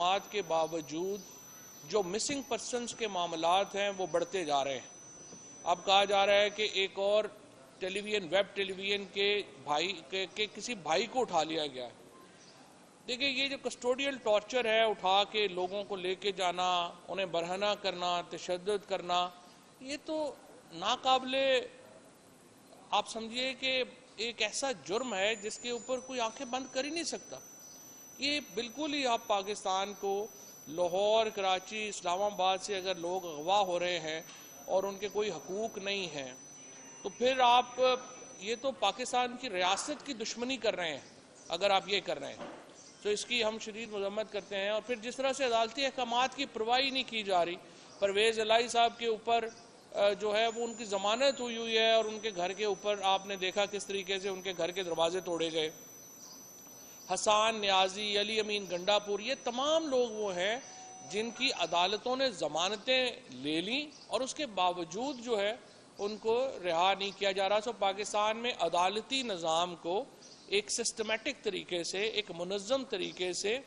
اقدامات کے باوجود جو مسنگ پرسنز کے معاملات ہیں وہ بڑھتے جا رہے ہیں۔ اب کہا جا رہا ہے کہ ایک اور ویب ٹیلی ویژن کے کسی بھائی کو اٹھا لیا گیا ہے۔ دیکھیں، یہ جو کسٹوڈیل ٹارچر ہے، اٹھا کے لوگوں کو لے کے جانا، انہیں برہنہ کرنا، تشدد کرنا، یہ تو ناقابل، آپ سمجھیے کہ ایک ایسا جرم ہے جس کے اوپر کوئی آنکھیں بند کر ہی نہیں سکتا۔ یہ بالکل ہی، آپ پاکستان کو لاہور، کراچی، اسلام آباد سے اگر لوگ اغوا ہو رہے ہیں اور ان کے کوئی حقوق نہیں ہیں تو پھر آپ یہ تو پاکستان کی ریاست کی دشمنی کر رہے ہیں اگر آپ یہ کر رہے ہیں، تو اس کی ہم شدید مذمت کرتے ہیں۔ اور پھر جس طرح سے عدالتی احکامات کی پرواہی نہیں کی جا رہی، پرویز الہی صاحب کے اوپر جو ہے وہ ان کی ضمانت ہوئی ہے اور ان کے گھر کے اوپر آپ نے دیکھا کس طریقے سے ان کے گھر کے دروازے توڑے گئے۔ حسان نیازی، علی امین گنڈا پور، یہ تمام لوگ وہ ہیں جن کی عدالتوں نے ضمانتیں لے لیں اور اس کے باوجود جو ہے ان کو رہا نہیں کیا جا رہا۔ پاکستان میں عدالتی نظام کو ایک سسٹمیٹک طریقے سے، ایک منظم طریقے سے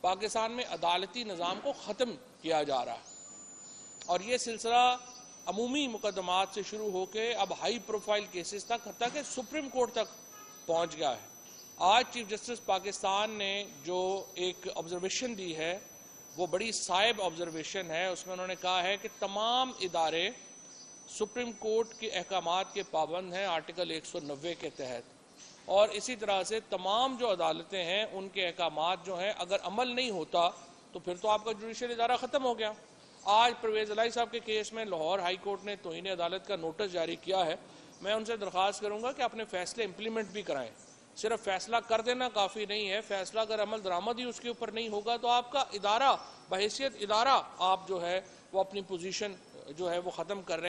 پاکستان میں عدالتی نظام کو ختم کیا جا رہا ہے، اور یہ سلسلہ عمومی مقدمات سے شروع ہو کے اب ہائی پروفائل کیسز تک، حتیٰ کہ سپریم کورٹ تک پہنچ گیا ہے۔ آج چیف جسٹس پاکستان نے جو ایک آبزرویشن دی ہے وہ بڑی صائب آبزرویشن ہے۔ اس میں انہوں نے کہا ہے کہ تمام ادارے سپریم کورٹ کے احکامات کے پابند ہیں آرٹیکل 190 کے تحت، اور اسی طرح سے تمام جو عدالتیں ہیں ان کے احکامات جو ہیں اگر عمل نہیں ہوتا تو پھر تو آپ کا جوڈیشل ادارہ ختم ہو گیا۔ آج پرویز الہی صاحب کے کیس میں لاہور ہائی کورٹ نے توہین عدالت کا نوٹس جاری کیا ہے۔ میں ان سے درخواست کروں گا کہ اپنے فیصلے امپلیمنٹ بھی کرائیں۔ صرف فیصلہ کر دینا کافی نہیں ہے، فیصلہ اگر عمل درآمد ہی اس کے اوپر نہیں ہوگا تو آپ کا ادارہ بحیثیت ادارہ آپ جو ہے وہ اپنی پوزیشن جو ہے وہ ختم کر رہے ہیں۔